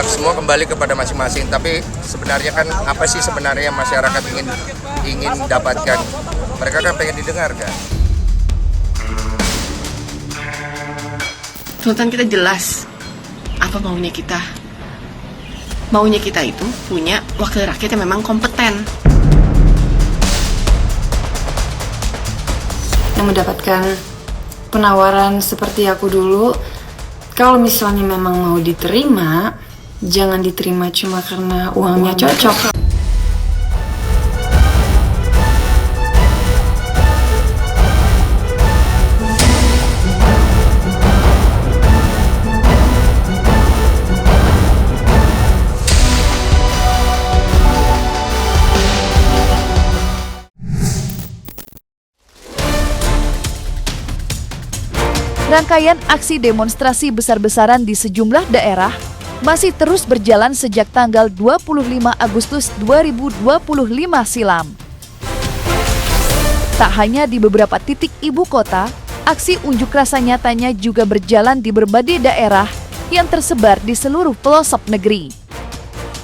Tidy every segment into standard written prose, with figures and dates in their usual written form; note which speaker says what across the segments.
Speaker 1: semua kembali kepada masing-masing. Tapi sebenarnya kan apa sih sebenarnya yang masyarakat ingin dapatkan? Mereka kan pengen didengarkan.
Speaker 2: Tuntutan kita jelas. Apa maunya kita? Maunya kita itu punya wakil rakyat yang memang kompeten. Yang mendapatkan penawaran seperti aku dulu, kalau misalnya memang mau diterima, jangan diterima cuma karena uangnya cocok.
Speaker 3: Rangkaian aksi demonstrasi besar-besaran di sejumlah daerah masih terus berjalan sejak tanggal 25 Agustus 2025 silam. Tak hanya di beberapa titik ibu kota, aksi unjuk rasa nyatanya juga berjalan di berbagai daerah yang tersebar di seluruh pelosok negeri.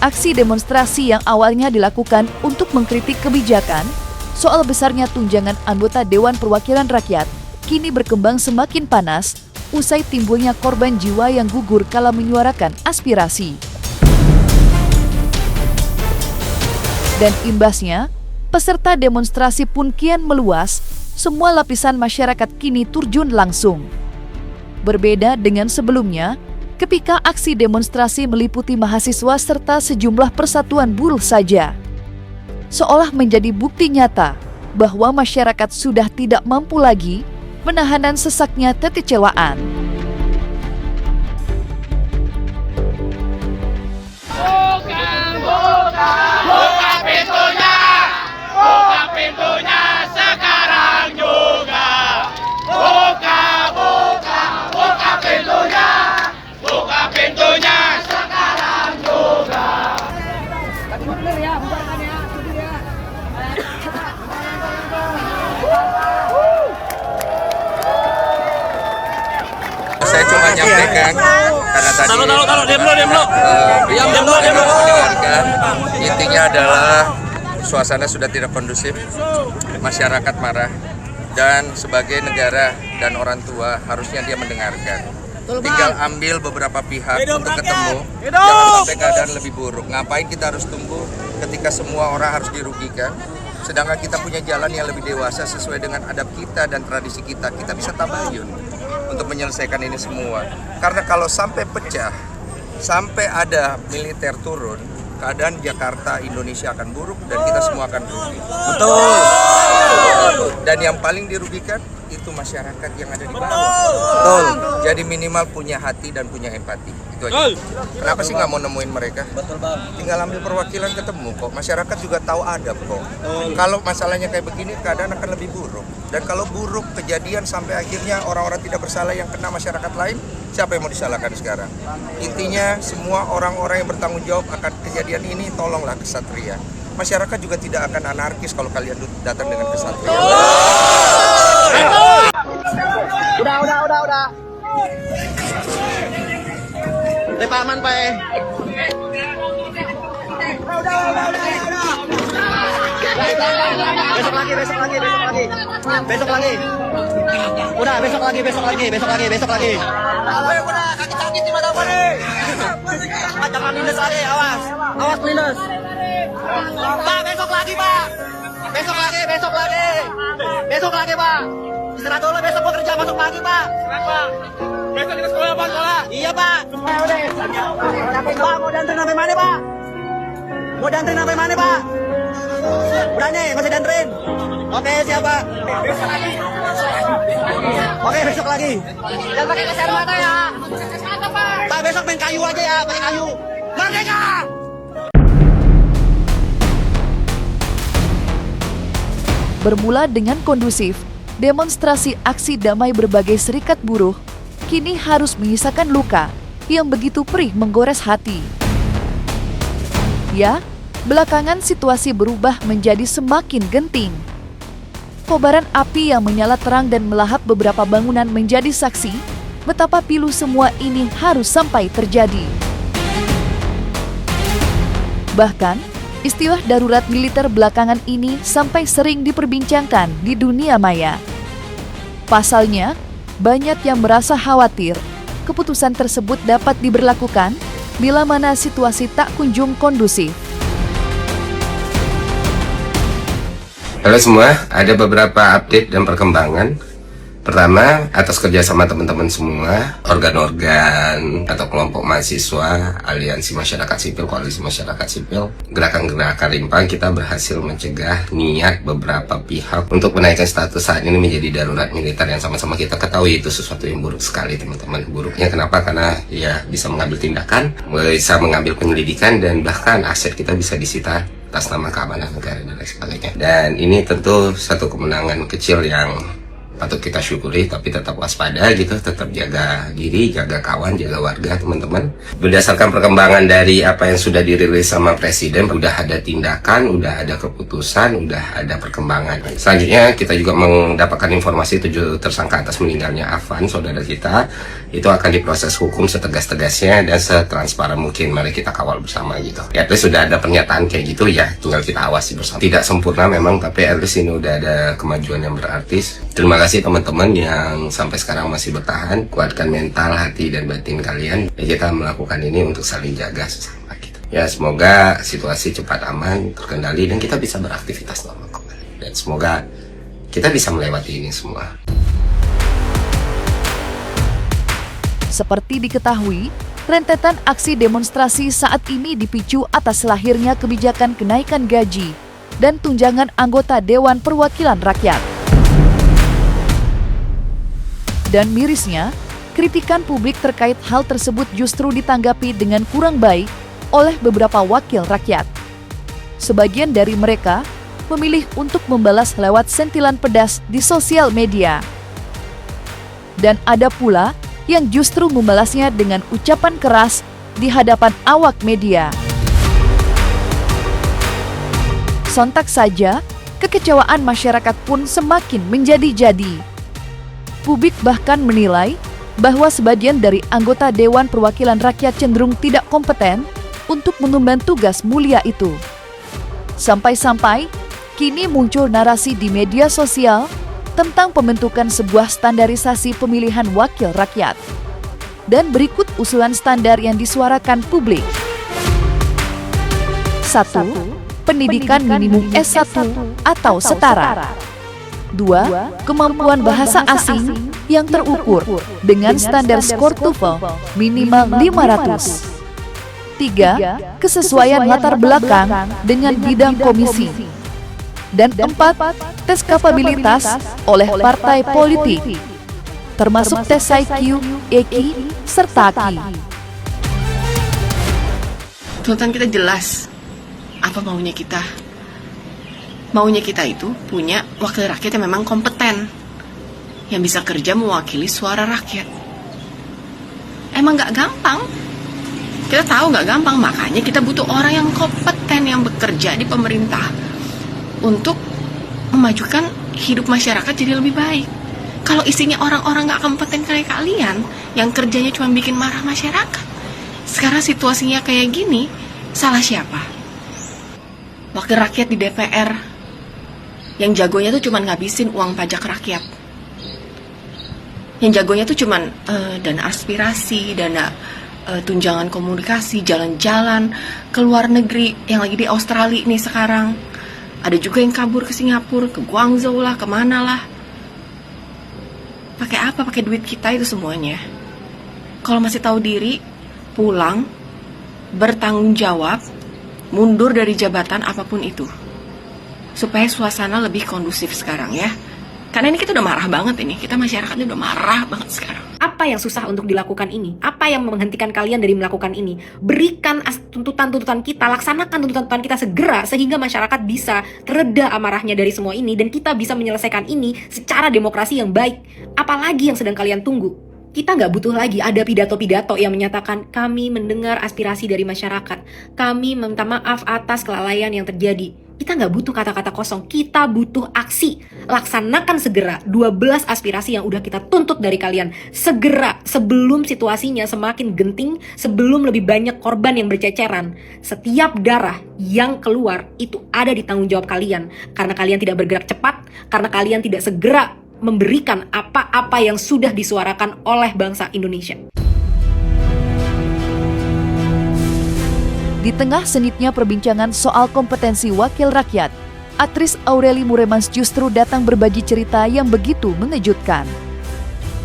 Speaker 3: Aksi demonstrasi yang awalnya dilakukan untuk mengkritik kebijakan soal besarnya tunjangan anggota Dewan Perwakilan Rakyat kini berkembang semakin panas usai timbulnya korban jiwa yang gugur kala menyuarakan aspirasi. Dan imbasnya, peserta demonstrasi pun kian meluas, semua lapisan masyarakat kini terjun langsung. Berbeda dengan sebelumnya, ketika aksi demonstrasi meliputi mahasiswa serta sejumlah persatuan buruh saja. Seolah menjadi bukti nyata bahwa masyarakat sudah tidak mampu lagi menahan sesaknya kekecewaan.
Speaker 4: Buka pintunya sekarang juga. Buka pintunya sekarang juga.
Speaker 1: Saya cuma nyampaikan karena tadi mendengarkan, intinya adalah suasana sudah tidak kondusif, masyarakat marah, dan sebagai negara dan orang tua harusnya dia mendengarkan. Tinggal ambil beberapa pihak untuk ketemu, jangan sampai keadaan lebih buruk. Ngapain kita harus tunggu ketika semua orang harus dirugikan? Sedangkan kita punya jalan yang lebih dewasa sesuai dengan adab kita dan tradisi kita. Kita bisa tabayun untuk menyelesaikan ini semua. Karena kalau sampai pecah, sampai ada militer turun, keadaan Jakarta, Indonesia akan buruk dan kita semua akan rugi. Betul. Dan yang paling dirugikan itu masyarakat yang ada di bawah. Betul. Jadi minimal punya hati dan punya empati. Itu aja. Kenapa sih nggak mau nemuin mereka? Betul, Bang. Tinggal ambil perwakilan ketemu kok. Masyarakat juga tahu adab kok. Kalau masalahnya kayak begini, keadaan akan lebih buruk. Dan kalau buruk kejadian sampai akhirnya orang-orang tidak bersalah yang kena masyarakat lain, siapa yang mau disalahkan sekarang? Intinya semua orang-orang yang bertanggung jawab akan kejadian ini tolonglah kesatria. Masyarakat juga tidak akan anarkis kalau kalian datang dengan kesatria.
Speaker 5: Udah. Pak aman, Pak. Besok lagi. Udah, besok lagi. Udah, kaki sakit di mata nih. Jangan minus lagi, awas minus. Pak, besok lagi, Pak. Besok lagi, Pak. Istirahat dulu, besok mau kerja masuk pagi, Pak. Besok di sekolah, Pak, sekolah. Iya, Pak. Pak, mau danterin sampai mana, Pak? Udah nih, masih danterin. Oke, siap, Pak. Oke, besok lagi. Jangan pakai gas air mata ya. Pak, besok main kayu aja ya, pakai kayu. Merdeka!
Speaker 3: Bermula dengan kondusif, demonstrasi aksi damai berbagai serikat buruh kini harus menyisakan luka yang begitu perih menggores hati. Ya, belakangan situasi berubah menjadi semakin genting. Kobaran api yang menyala terang dan melahap beberapa bangunan menjadi saksi betapa pilu semua ini harus sampai terjadi. Bahkan, istilah darurat militer belakangan ini sampai sering diperbincangkan di dunia maya. Pasalnya, banyak yang merasa khawatir keputusan tersebut dapat diberlakukan bila mana situasi tak kunjung kondusif.
Speaker 6: Halo semua, ada beberapa update dan perkembangan. Pertama, atas kerjasama teman-teman semua, organ-organ atau kelompok mahasiswa, aliansi masyarakat sipil, koalisi masyarakat sipil, gerakan-gerakan rimpang, kita berhasil mencegah niat beberapa pihak untuk menaikkan status saat ini menjadi darurat militer yang sama-sama kita ketahui itu sesuatu yang buruk sekali, teman-teman. Buruknya kenapa? Karena ya bisa mengambil tindakan, bisa mengambil penyelidikan, dan bahkan aset kita bisa disita atas nama keamanan negara dan lain sebagainya. Dan ini tentu satu kemenangan kecil yang patut kita syukuri, tapi tetap waspada gitu, tetap jaga diri, jaga kawan, jaga warga, teman-teman. Berdasarkan perkembangan dari apa yang sudah dirilis sama Presiden, udah ada tindakan, udah ada keputusan, udah ada perkembangan. Selanjutnya kita juga mendapatkan informasi 7 tersangka atas meninggalnya Afan, saudara kita, itu akan diproses hukum setegas-tegasnya dan setransparan mungkin. Mari kita kawal bersama gitu. Ya, terus sudah ada pernyataan kayak gitu ya, tinggal kita awasi bersama. Tidak sempurna memang, tapi at least ini udah ada kemajuan yang berarti. Terima kasih teman-teman yang sampai sekarang masih bertahan. Kuatkan mental, hati, dan batin kalian. Ya, kita melakukan ini untuk saling jaga sesama kita. Ya, semoga situasi cepat aman, terkendali, dan kita bisa beraktivitas normal kembali. Dan semoga kita bisa melewati ini semua.
Speaker 3: Seperti diketahui, rentetan aksi demonstrasi saat ini dipicu atas lahirnya kebijakan kenaikan gaji dan tunjangan anggota Dewan Perwakilan Rakyat. Dan mirisnya, kritikan publik terkait hal tersebut justru ditanggapi dengan kurang baik oleh beberapa wakil rakyat. Sebagian dari mereka memilih untuk membalas lewat sentilan pedas di sosial media. Dan ada pula yang justru membalasnya dengan ucapan keras di hadapan awak media. Sontak saja, kekecewaan masyarakat pun semakin menjadi-jadi. Publik bahkan menilai bahwa sebagian dari anggota Dewan Perwakilan Rakyat cenderung tidak kompeten untuk mengemban tugas mulia itu. Sampai-sampai kini muncul narasi di media sosial tentang pembentukan sebuah standarisasi pemilihan wakil rakyat. Dan berikut usulan standar yang disuarakan publik. 1. Pendidikan minimum S1 atau setara. 2. Kemampuan bahasa asing yang terukur dengan standar skor TOEFL minimal 500. 3. Kesesuaian latar belakang dengan bidang komisi. Dan 4. Tes kapabilitas oleh partai politik, termasuk tes IQ, EQ, serta KI.
Speaker 7: Tuntutan kita jelas, apa maunya kita. Maunya kita itu punya wakil rakyat yang memang kompeten, yang bisa kerja mewakili suara rakyat. Emang gak gampang. Kita tahu gak gampang, makanya kita butuh orang yang kompeten, yang bekerja di pemerintah untuk memajukan hidup masyarakat jadi lebih baik. Kalau isinya orang-orang gak kompeten kayak kalian, yang kerjanya cuma bikin marah masyarakat, sekarang situasinya kayak gini, salah siapa? Wakil rakyat di DPR yang jagonya tuh cuma ngabisin uang pajak rakyat. Yang jagonya tuh cuma dana aspirasi, dana tunjangan komunikasi, jalan-jalan ke luar negeri, yang lagi di Australia nih sekarang. Ada juga yang kabur ke Singapura, ke Guangzhou lah, kemana lah. Pakai apa? Pakai duit kita itu semuanya. Kalau masih tahu diri, pulang, bertanggung jawab, mundur dari jabatan apapun itu. Supaya suasana lebih kondusif sekarang ya. Karena ini kita udah marah banget ini. Kita masyarakatnya udah marah banget sekarang.
Speaker 8: Apa yang susah untuk dilakukan ini? Apa yang menghentikan kalian dari melakukan ini? Berikan tuntutan-tuntutan kita, laksanakan tuntutan-tuntutan kita segera sehingga masyarakat bisa reda amarahnya dari semua ini dan kita bisa menyelesaikan ini secara demokrasi yang baik. Apalagi yang sedang kalian tunggu? Kita nggak butuh lagi ada pidato-pidato yang menyatakan kami mendengar aspirasi dari masyarakat. Kami minta maaf atas kelalaian yang terjadi. Kita nggak butuh kata-kata kosong, kita butuh aksi. Laksanakan segera 12 aspirasi yang udah kita tuntut dari kalian. Segera, sebelum situasinya semakin genting, sebelum lebih banyak korban yang berceceran. Setiap darah yang keluar itu ada di tanggung jawab kalian. Karena kalian tidak bergerak cepat, karena kalian tidak segera memberikan apa-apa yang sudah disuarakan oleh bangsa Indonesia.
Speaker 3: Di tengah sengitnya perbincangan soal kompetensi wakil rakyat, aktris Aureli Muremans justru datang berbagi cerita yang begitu mengejutkan.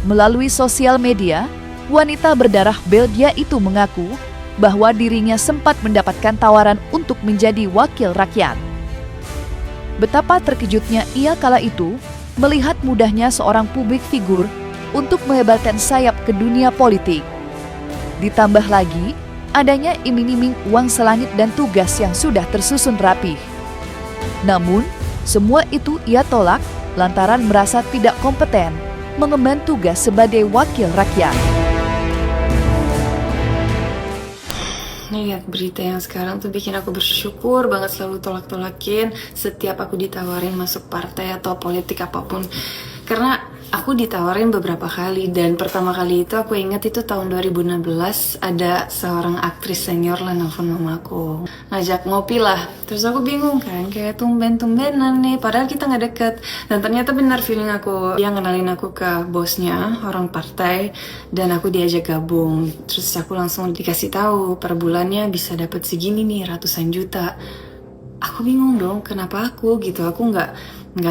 Speaker 3: Melalui sosial media, wanita berdarah Belgia itu mengaku bahwa dirinya sempat mendapatkan tawaran untuk menjadi wakil rakyat. Betapa terkejutnya ia kala itu melihat mudahnya seorang publik figur untuk melebarkan sayap ke dunia politik. Ditambah lagi, adanya iming-iming uang selangit dan tugas yang sudah tersusun rapih. Namun, semua itu ia tolak lantaran merasa tidak kompeten mengemban tugas sebagai wakil rakyat.
Speaker 2: Lihat berita yang sekarang tuh bikin aku bersyukur banget, selalu tolak-tolakin setiap aku ditawarin masuk partai atau politik apapun. Karena aku ditawarin beberapa kali, dan pertama kali itu aku ingat itu tahun 2016 ada seorang aktris senior lah nelfon mamaku, ngajak ngopi lah. Terus aku bingung kan, kayak tumben-tumbenan nih, padahal kita nggak deket. Dan ternyata benar feeling aku, dia ngenalin aku ke bosnya, orang partai, dan aku diajak gabung. Terus aku langsung dikasih tahu per bulannya bisa dapat segini nih, ratusan juta. Aku bingung dong, kenapa aku gitu, aku nggak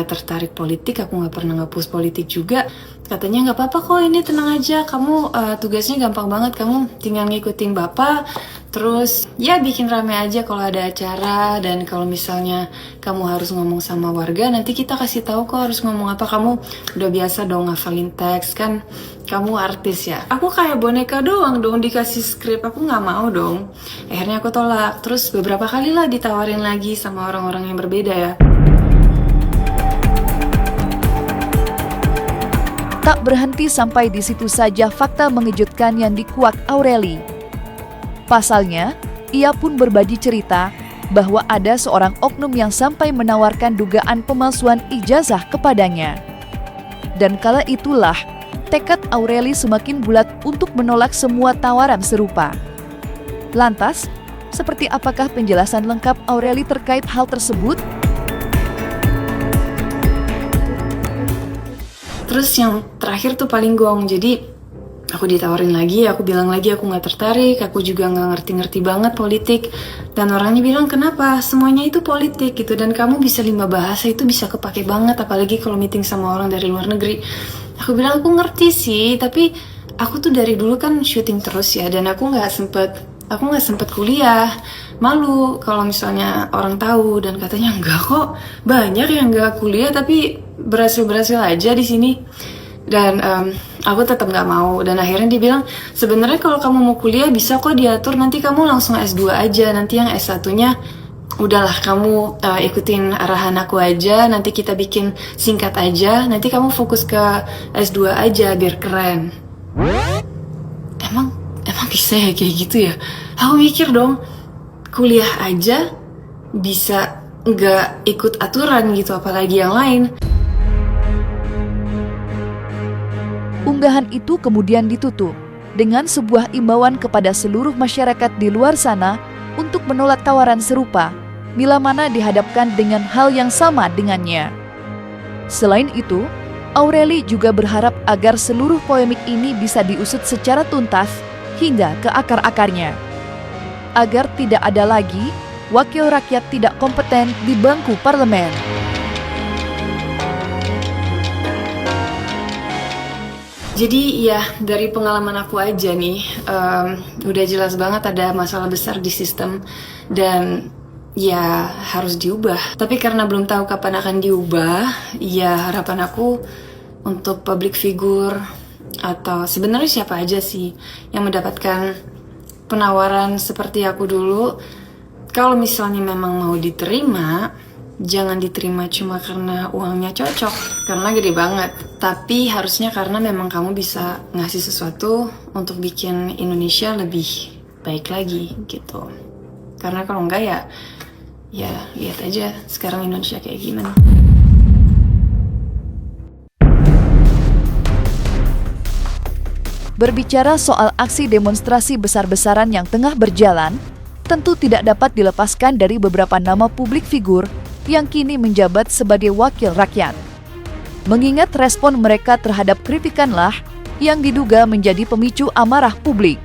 Speaker 2: tertarik politik, aku nggak pernah nge-push politik juga. Katanya nggak apa-apa kok, ini tenang aja, kamu tugasnya gampang banget, kamu tinggal ngikutin bapak, terus ya bikin rame aja kalau ada acara, dan kalau misalnya kamu harus ngomong sama warga, nanti kita kasih tahu kok harus ngomong apa. Kamu udah biasa dong ngafalin teks, kan kamu artis ya. Aku kayak boneka doang dong dikasih skrip, aku nggak mau dong. Akhirnya aku tolak, terus beberapa kali lah ditawarin lagi sama orang-orang yang berbeda ya.
Speaker 3: Tak berhenti sampai di situ saja fakta mengejutkan yang dikuak Aureli. Pasalnya, ia pun berbagi cerita bahwa ada seorang oknum yang sampai menawarkan dugaan pemalsuan ijazah kepadanya. Dan kala itulah, tekad Aureli semakin bulat untuk menolak semua tawaran serupa. Lantas, seperti apakah penjelasan lengkap Aureli terkait hal tersebut?
Speaker 2: Terus yang terakhir tuh paling gong, jadi aku ditawarin lagi, aku bilang lagi aku nggak tertarik, aku juga nggak ngerti-ngerti banget politik. Dan orangnya bilang kenapa, semuanya itu politik gitu, dan kamu bisa 5 bahasa itu bisa kepake banget, apalagi kalau meeting sama orang dari luar negeri. Aku bilang aku ngerti sih, tapi aku tuh dari dulu kan syuting terus ya, dan aku nggak sempet kuliah. Malu kalau misalnya orang tahu, dan katanya enggak kok, banyak yang nggak kuliah tapi berhasil aja di sini. Dan aku tetap nggak mau, dan akhirnya dia bilang sebenarnya kalau kamu mau kuliah bisa kok diatur, nanti kamu langsung S2 aja, nanti yang S1-nya udahlah kamu ikutin arahan aku aja, nanti kita bikin singkat aja, nanti kamu fokus ke S2 aja biar keren. Emang bisa ya kayak gitu ya? Aku mikir dong, kuliah aja bisa nggak ikut aturan gitu, apalagi yang lain.
Speaker 3: Unggahan itu kemudian ditutup dengan sebuah imbauan kepada seluruh masyarakat di luar sana untuk menolak tawaran serupa bila mana dihadapkan dengan hal yang sama dengannya. Selain itu, Aureli juga berharap agar seluruh polemik ini bisa diusut secara tuntas hingga ke akar-akarnya, agar tidak ada lagi wakil rakyat tidak kompeten di bangku parlemen.
Speaker 2: Jadi ya dari pengalaman aku aja nih, udah jelas banget ada masalah besar di sistem dan ya harus diubah. Tapi karena belum tahu kapan akan diubah, ya harapan aku untuk public figure atau sebenarnya siapa aja sih yang mendapatkan penawaran seperti aku dulu, kalau misalnya memang mau diterima, jangan diterima cuma karena uangnya cocok, karena gede banget. Tapi harusnya karena memang kamu bisa ngasih sesuatu untuk bikin Indonesia lebih baik lagi gitu. Karena kalau enggak Ya, lihat aja sekarang Indonesia kayak gimana.
Speaker 3: Berbicara soal aksi demonstrasi besar-besaran yang tengah berjalan, tentu tidak dapat dilepaskan dari beberapa nama publik figur yang kini menjabat sebagai wakil rakyat. Mengingat respon mereka terhadap kritikanlah yang diduga menjadi pemicu amarah publik.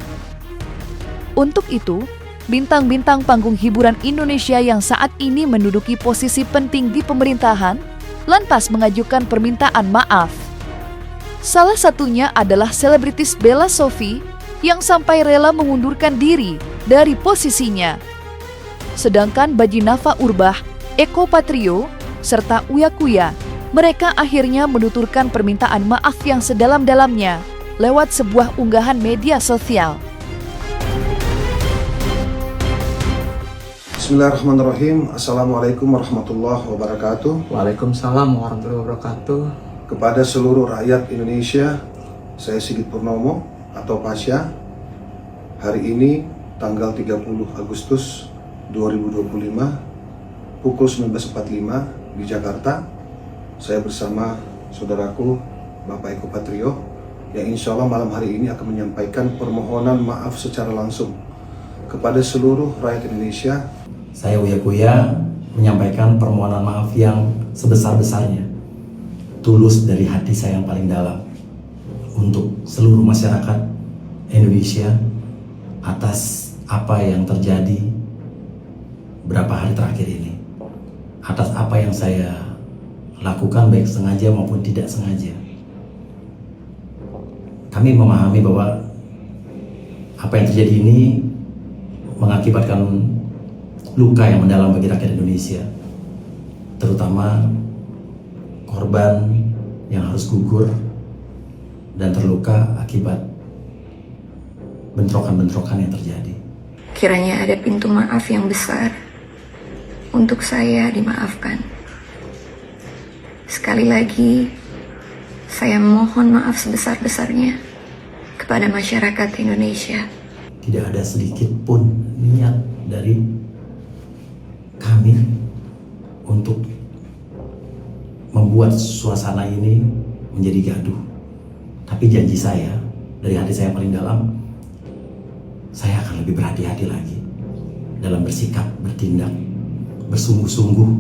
Speaker 3: Untuk itu, bintang-bintang panggung hiburan Indonesia yang saat ini menduduki posisi penting di pemerintahan lantas mengajukan permintaan maaf. Salah satunya adalah selebritis Bella Sophie yang sampai rela mengundurkan diri dari posisinya. Sedangkan bagi Nafa Urbach, Eko Patrio, serta Uya Kuya, mereka akhirnya menuturkan permintaan maaf yang sedalam-dalamnya lewat sebuah unggahan media sosial.
Speaker 9: Bismillahirrahmanirrahim. Assalamualaikum warahmatullahi wabarakatuh.
Speaker 10: Waalaikumsalam warahmatullahi wabarakatuh.
Speaker 9: Kepada seluruh rakyat Indonesia, saya Sigit Purnomo atau Pasha. Hari ini tanggal 30 Agustus 2025 pukul 19.45 di Jakarta, saya bersama saudaraku Bapak Eko Patrio yang insya Allah malam hari ini akan menyampaikan permohonan maaf secara langsung kepada seluruh rakyat Indonesia.
Speaker 10: Saya Uya Kuya menyampaikan permohonan maaf yang sebesar-besarnya, tulus dari hati saya yang paling dalam untuk seluruh masyarakat Indonesia atas apa yang terjadi beberapa hari terakhir ini, atas apa yang saya lakukan baik sengaja maupun tidak sengaja. Kami memahami bahwa apa yang terjadi ini mengakibatkan luka yang mendalam bagi rakyat Indonesia, terutama korban yang harus gugur dan terluka akibat bentrokan-bentrokan yang terjadi.
Speaker 11: Kiranya ada pintu maaf yang besar untuk saya dimaafkan. Sekali lagi, saya mohon maaf sebesar-besarnya kepada masyarakat Indonesia.
Speaker 10: Tidak ada sedikit pun niat dari kami untuk membuat suasana ini menjadi gaduh. Tapi janji saya, dari hati saya paling dalam, saya akan lebih berhati-hati lagi dalam bersikap, bertindak, bersungguh-sungguh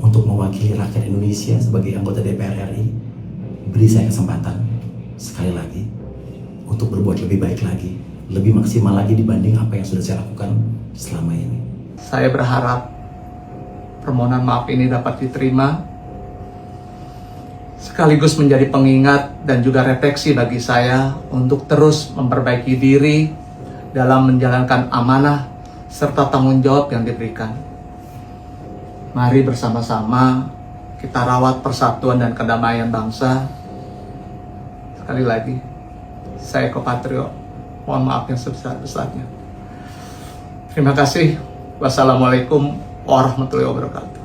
Speaker 10: untuk mewakili rakyat Indonesia sebagai anggota DPR RI. Beri saya kesempatan sekali lagi untuk berbuat lebih baik lagi, lebih maksimal lagi dibanding apa yang sudah saya lakukan selama ini.
Speaker 12: Saya berharap permohonan maaf ini dapat diterima, sekaligus menjadi pengingat dan juga refleksi bagi saya untuk terus memperbaiki diri dalam menjalankan amanah serta tanggung jawab yang diberikan. Mari bersama-sama kita rawat persatuan dan kedamaian bangsa. Sekali lagi, saya Eko Patrio, mohon maaf yang sebesar-besarnya. Terima kasih. Wassalamualaikum warahmatullahi wabarakatuh.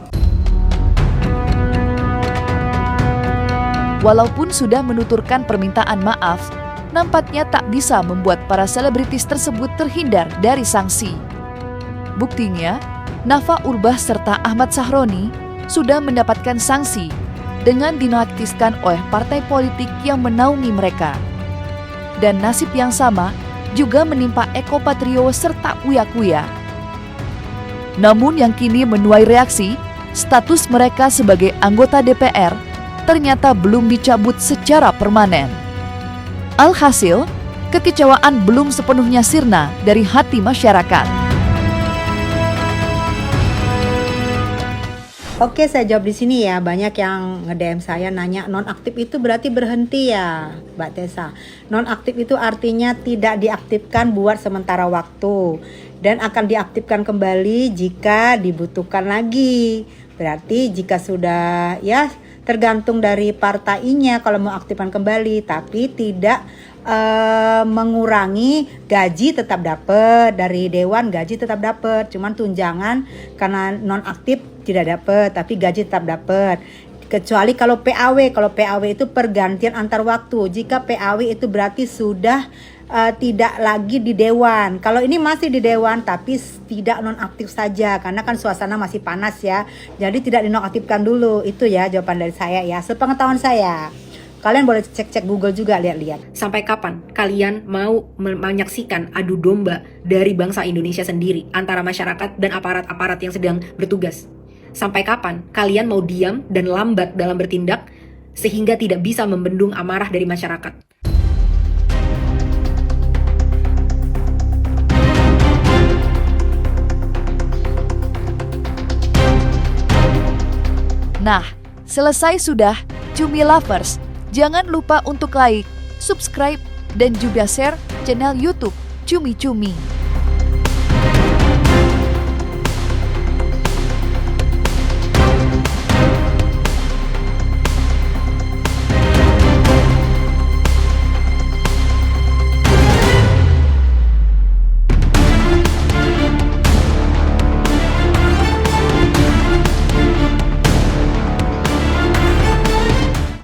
Speaker 3: Walaupun sudah menuturkan permintaan maaf, nampaknya tak bisa membuat para selebritis tersebut terhindar dari sanksi. Buktinya, Nafa Urbach serta Ahmad Sahroni sudah mendapatkan sanksi dengan dinonaktifkan oleh partai politik yang menaungi mereka. Dan nasib yang sama juga menimpa Eko Patrio serta Uya Kuya. Namun yang kini menuai reaksi, status mereka sebagai anggota DPR ternyata belum dicabut secara permanen. Alhasil, kekecewaan belum sepenuhnya sirna dari hati masyarakat.
Speaker 13: Oke, saya jawab di sini ya. Banyak yang nge-DM saya nanya, nonaktif itu berarti berhenti ya, Mbak Tessa? Nonaktif itu artinya tidak diaktifkan buat sementara waktu dan akan diaktifkan kembali jika dibutuhkan lagi. Berarti jika sudah ya tergantung dari partainya kalau mau aktifkan kembali, tapi tidak mengurangi gaji tetap dapat dari dewan, gaji tetap dapat, cuman tunjangan karena nonaktif tidak dapat, tapi gaji tetap dapat. Kecuali kalau PAW itu pergantian antar waktu. Jika PAW itu berarti sudah tidak lagi di dewan. Kalau ini masih di dewan tapi tidak nonaktif saja karena kan suasana masih panas ya. Jadi tidak dinonaktifkan dulu. Itu ya jawaban dari saya ya. Sepengetahuan saya. Kalian boleh cek-cek Google juga, lihat-lihat.
Speaker 8: Sampai kapan kalian mau menyaksikan adu domba dari bangsa Indonesia sendiri antara masyarakat dan aparat-aparat yang sedang bertugas? Sampai kapan kalian mau diam dan lambat dalam bertindak sehingga tidak bisa membendung amarah dari masyarakat?
Speaker 3: Nah, selesai sudah, Cumi Lovers. Jangan lupa untuk like, subscribe, dan juga share channel YouTube Cumi Cumi.